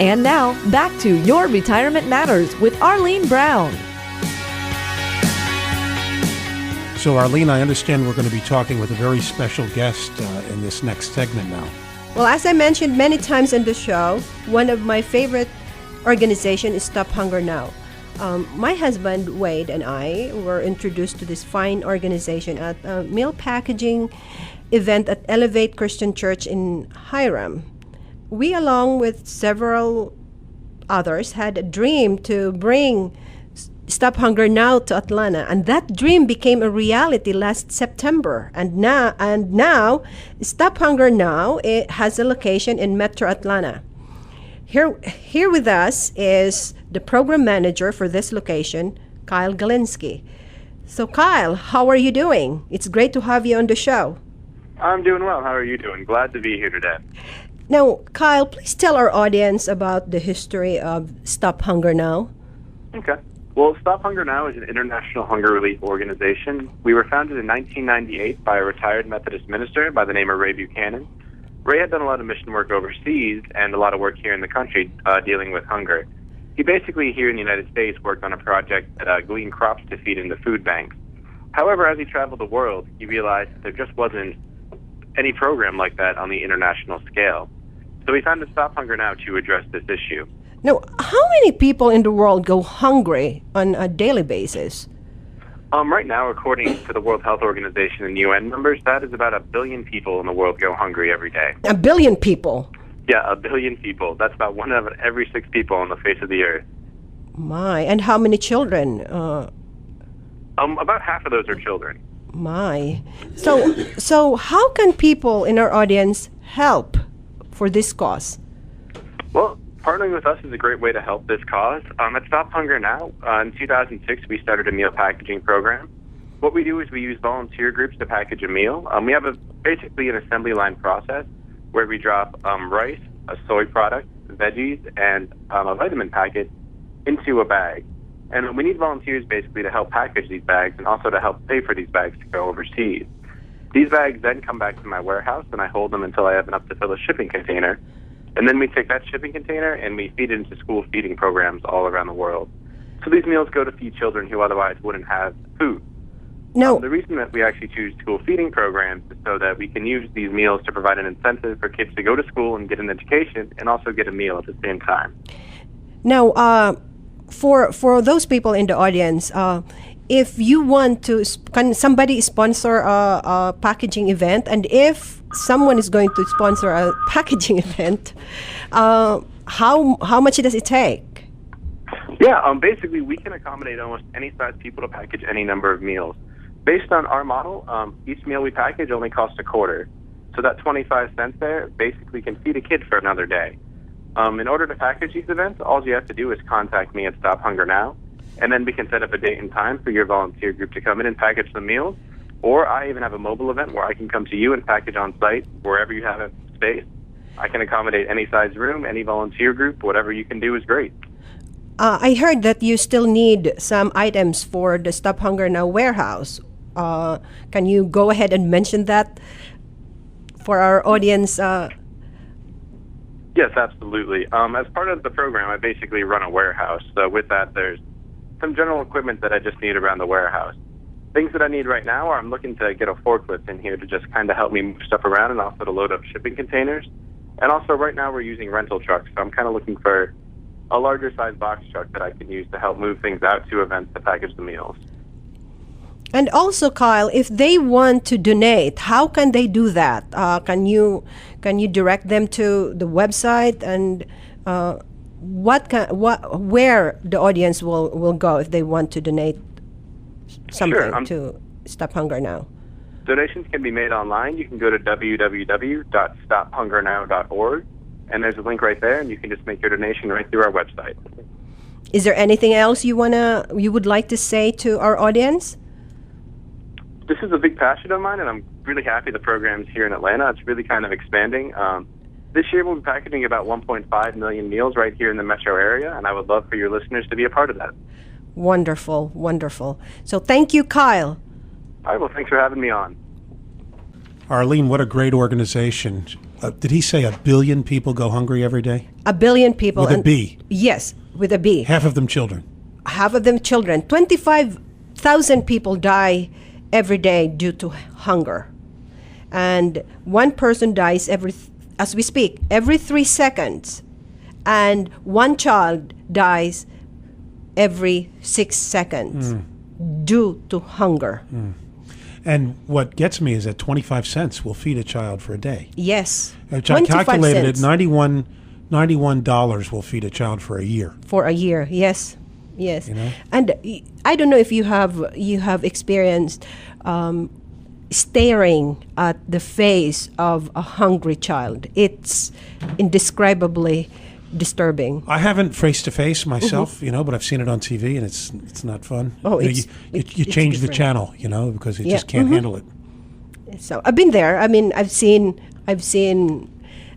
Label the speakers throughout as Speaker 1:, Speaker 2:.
Speaker 1: And now, back to Your Retirement Matters with Arlene Brown.
Speaker 2: So, Arlene, I understand we're going to be talking with a very special guest in this next segment now.
Speaker 3: Well, as I mentioned many times in the show, one of my favorite organizations is Stop Hunger Now. My husband, Wade, and I were introduced to this fine organization at a meal packaging event at Elevate Christian Church in Hiram. We, along with several others, had a dream to bring Stop Hunger Now to Atlanta, and that dream became a reality last September. And now, Stop Hunger Now, it has a location in Metro Atlanta. Here with us is the program manager for this location, Kyle Galinsky. So, Kyle, how are you doing? It's great to have you on the show.
Speaker 4: I'm doing well. How are you doing? Glad to be here today.
Speaker 3: Now, Kyle, please tell our audience about the history of Stop Hunger Now.
Speaker 4: Okay. Well, Stop Hunger Now is an international hunger relief organization. We were founded in 1998 by a retired Methodist minister by the name of Ray Buchanan. Ray had done a lot of mission work overseas and a lot of work here in the country dealing with hunger. He basically, here in the United States, worked on a project that gleaned crops to feed into food banks. However, as he traveled the world, he realized that there just wasn't any program like that on the international scale. So we founded Stop Hunger Now to address this issue.
Speaker 3: Now, how many people in the world go hungry on a daily basis?
Speaker 4: Right now, according to the World Health Organization and UN numbers, that is about 1 billion people in the world go hungry every day.
Speaker 3: 1 billion people?
Speaker 4: Yeah, 1 billion people. That's about 1 out of every 6 people on the face of the earth.
Speaker 3: My, and how many children?
Speaker 4: About half of those are children.
Speaker 3: My. So how can people in our audience help for this cause?
Speaker 4: Well, partnering with us is a great way to help this cause. At Stop Hunger Now, in 2006, we started a meal packaging program. What we do is we use volunteer groups to package a meal. We have basically an assembly line process where we drop rice, a soy product, veggies, and a vitamin packet into a bag. And we need volunteers basically to help package these bags and also to help pay for these bags to go overseas. These bags then come back to my warehouse, and I hold them until I have enough to fill a shipping container. And then we take that shipping container and we feed it into school feeding programs all around the world. So these meals go to feed children who otherwise wouldn't have food.
Speaker 3: No.
Speaker 4: The reason that we actually choose school feeding programs is so that we can use these meals to provide an incentive for kids to go to school and get an education and also get a meal at the same time.
Speaker 3: Now, for those people in the audience, if you want to, can somebody sponsor a packaging event? And if someone is going to sponsor a packaging event, how much does it take?
Speaker 4: Yeah, basically we can accommodate almost any size people to package any number of meals. Based on our model, each meal we package only costs $0.25. So that 25 cents there basically can feed a kid for another day. In order to package these events, all you have to do is contact me at Stop Hunger Now, and then we can set up a date and time for your volunteer group to come in and package the meals. Or I even have a mobile event where I can come to you and package on site wherever you have a space. I can accommodate any size room, any volunteer group, whatever you can do is great.
Speaker 3: I heard that you still need some items for the Stop Hunger Now warehouse. Can you go ahead and mention that for our audience?
Speaker 4: Yes, absolutely. As part of the program, I basically run a warehouse. So with that, there's some general equipment that I just need around the warehouse. Things that I need right now are I'm looking to get a forklift in here to just kind of help me move stuff around and also to load up shipping containers. And also right now we're using rental trucks. So I'm kind of looking for a larger size box truck that I can use to help move things out to events to package the meals.
Speaker 3: And also, Kyle, if they want to donate, how can they do that? Can you direct them to the website, and where the audience will go if they want to donate something to Stop Hunger Now?
Speaker 4: Donations can be made online. You can go to www.stophungernow.org, and there's a link right there, and you can just make your donation right through our website.
Speaker 3: Is there anything else you would like to say to our audience?
Speaker 4: This is a big passion of mine, and I'm really happy the program's here in Atlanta. It's really kind of expanding. This year we'll be packaging about 1.5 million meals right here in the metro area, and I would love for your listeners to be a part of that.
Speaker 3: Wonderful, wonderful. So thank you, Kyle.
Speaker 4: All right, well, thanks for having me on.
Speaker 2: Arlene, what a great organization. did he say 1 billion people go hungry every day?
Speaker 3: 1 billion people.
Speaker 2: With a B.
Speaker 3: Yes, with a B.
Speaker 2: Half of them children.
Speaker 3: Half of them children. 25,000 people die every day due to hunger. And one person dies as we speak, every 3 seconds. And one child dies every 6 seconds due to hunger.
Speaker 2: And what gets me is that 25 cents will feed a child for a day.
Speaker 3: Yes.
Speaker 2: Which I calculated at $91 will feed a child for a year.
Speaker 3: For a year, yes. Yes.
Speaker 2: You know?
Speaker 3: And I don't know if you have experienced staring at the face of a hungry child. It's indescribably disturbing.
Speaker 2: I haven't face to face myself, but I've seen it on TV, and it's not fun.
Speaker 3: Oh,
Speaker 2: you change the
Speaker 3: different.
Speaker 2: channel, because you just can't handle it.
Speaker 3: So I've been there. I mean, I've seen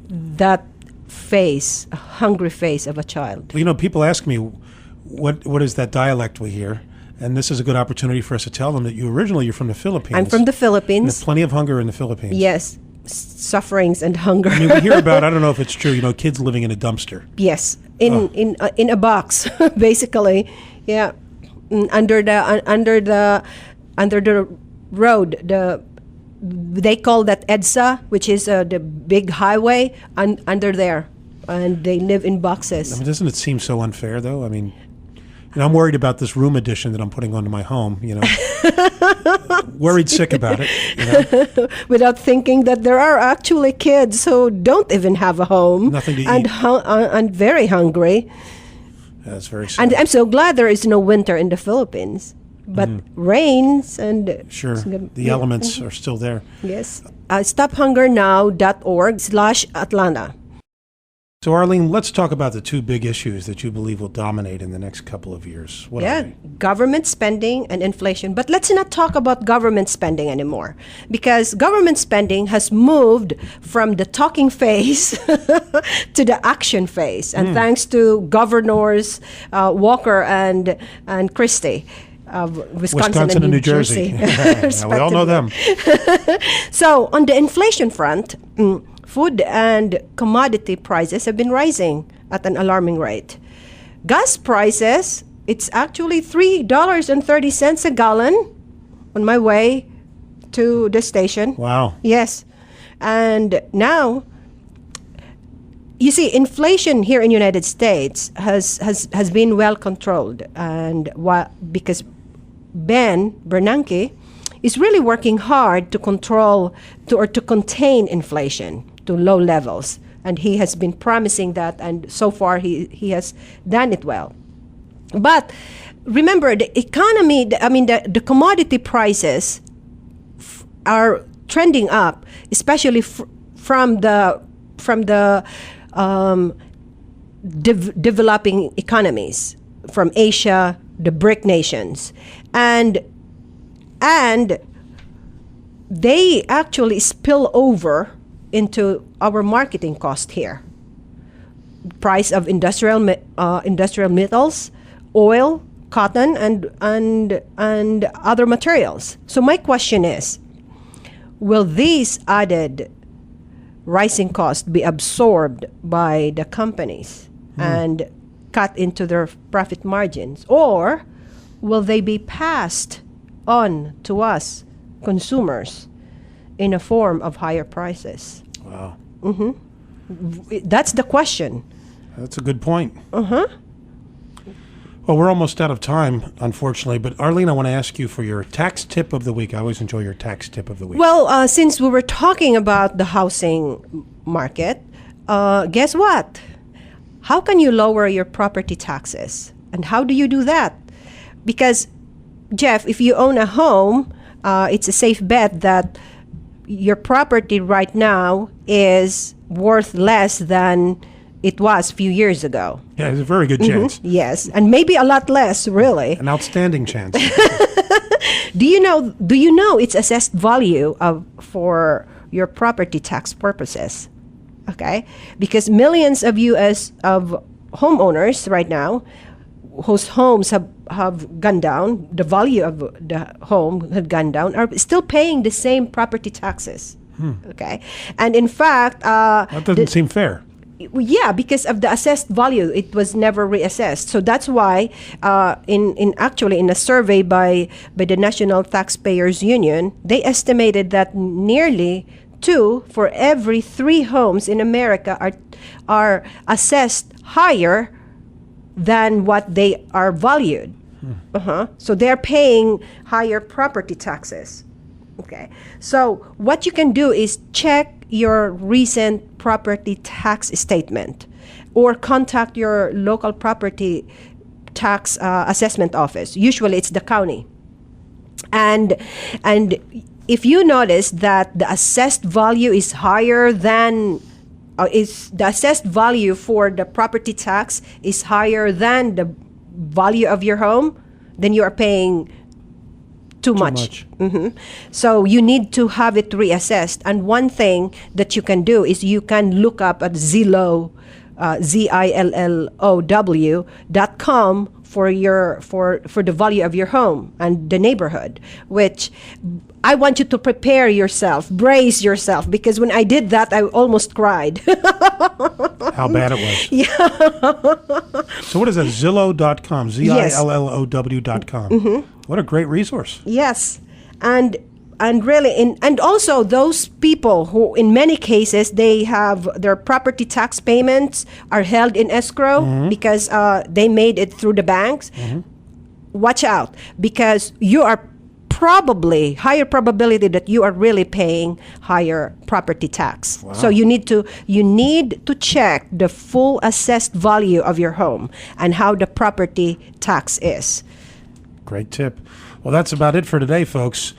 Speaker 3: that face, a hungry face of a child.
Speaker 2: People ask me, what is that dialect we hear? And this is a good opportunity for us to tell them that you're from the Philippines.
Speaker 3: I'm from the
Speaker 2: And
Speaker 3: Philippines.
Speaker 2: there's plenty of hunger in the Philippines.
Speaker 3: Yes, sufferings and hunger.
Speaker 2: I mean, we hear about, I don't know if it's true, kids living in a dumpster.
Speaker 3: Yes, in a box, basically. Yeah, under the road. They call that EDSA, which is the big highway, under there, and they live in boxes.
Speaker 2: I mean, doesn't it seem so unfair, though? I mean, I'm worried about this room addition that I'm putting onto my home. Worried sick about it.
Speaker 3: Without thinking that there are actually kids who don't even have a home,
Speaker 2: Nothing to
Speaker 3: and
Speaker 2: eat.
Speaker 3: And very hungry.
Speaker 2: That's very sad.
Speaker 3: And I'm so glad there is no winter in the Philippines, but rains and
Speaker 2: Sure,
Speaker 3: it's gonna-
Speaker 2: the elements are still there.
Speaker 3: Yes. StopHungerNow.org/Atlanta.
Speaker 2: So, Arlene, let's talk about the two big issues that you believe will dominate in the next couple of years. What are they?
Speaker 3: Government spending and inflation. But let's not talk about government spending anymore, because government spending has moved from the talking phase to the action phase. And thanks to Governors Walker and Christie of Wisconsin and New Jersey.
Speaker 2: Yeah, we all know them.
Speaker 3: So on the inflation front, food and commodity prices have been rising at an alarming rate. Gas prices, it's actually $3.30 a gallon on my way to the station.
Speaker 2: Wow.
Speaker 3: Yes. And now, you see, inflation here in the United States has been well controlled, and because Ben Bernanke is really working hard to control or to contain inflation to low levels, and he has been promising that, and so far he has done it well. But remember, the economy, the commodity prices are trending up, especially from the developing economies, from Asia, the BRIC nations, and they actually spill over into our marketing cost here. Price of industrial metals, oil, cotton, and other materials. So my question is, will these added rising costs be absorbed by the companies and cut into their profit margins, or will they be passed on to us consumers in a form of higher prices?
Speaker 2: Wow.
Speaker 3: That's the question.
Speaker 2: That's a good point. Well, we're almost out of time, unfortunately. But Arlene, I want to ask you for your tax tip of the week. I always enjoy your tax tip of the week.
Speaker 3: Well, since we were talking about the housing market, guess what? How can you lower your property taxes? And how do you do that? Because, Jeff, if you own a home, it's a safe bet that your property right now is worth less than it was a few years ago.
Speaker 2: Yeah, there's a very good chance.
Speaker 3: Yes, and maybe a lot less, really.
Speaker 2: An outstanding chance.
Speaker 3: Do you know its assessed value for your property tax purposes? Okay? Because millions of US of homeowners right now whose homes have gone down, the value of the home have gone down, are still paying the same property taxes. Okay, and in fact,
Speaker 2: That doesn't seem fair.
Speaker 3: yeah, because of the assessed value, it was never reassessed. So that's why, in a survey by the National Taxpayers Union, they estimated that nearly 2 for every 3 homes in America are assessed higher than what they are valued. So they're paying higher property taxes. Okay. So what you can do is check your recent property tax statement or contact your local property tax assessment office. Usually it's the county. And if you notice that the assessed value is higher than is the assessed value for the property tax is higher than the value of your home, then you are paying too much. So you need to have it reassessed. And one thing that you can do is you can look up at Zillow, ZILLOW.com for the value of your home and the neighborhood, which I want you to prepare yourself, brace yourself, because when I did that, I almost cried.
Speaker 2: How bad it was. Yeah. So what is that? Zillow.com, ZILLOW.com. What a great resource.
Speaker 3: Yes. And really, and also those people who, in many cases, they have their property tax payments are held in escrow because they made it through the banks. Watch out, because you are probably higher probability that you are really paying higher property tax.
Speaker 2: Wow.
Speaker 3: So you need to check the full assessed value of your home and how the property tax is.
Speaker 2: Great tip. Well, that's about it for today, folks.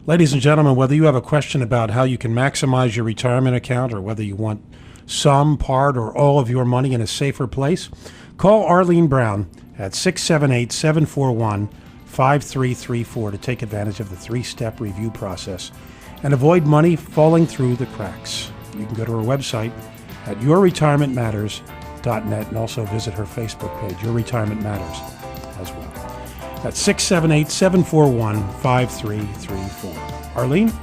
Speaker 2: Ladies and gentlemen, whether you have a question about how you can maximize your retirement account or whether you want some, part, or all of your money in a safer place, call Arlene Brown at 678-741-5334 to take advantage of the 3-step review process and avoid money falling through the cracks. You can go to her website at yourretirementmatters.net and also visit her Facebook page, Your Retirement Matters, as well. That's 678-741-5334. Arlene?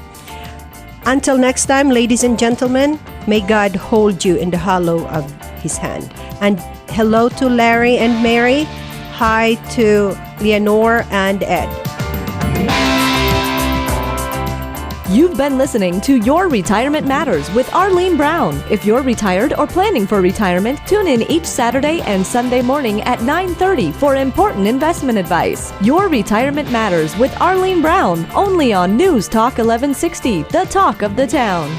Speaker 3: Until next time, ladies and gentlemen, may God hold you in the hollow of His hand. And hello to Larry and Mary. Hi to Leonore and Ed.
Speaker 1: You've been listening to Your Retirement Matters with Arlene Brown. If you're retired or planning for retirement, tune in each Saturday and Sunday morning at 9:30 for important investment advice. Your Retirement Matters with Arlene Brown, only on News Talk 1160, the talk of the town.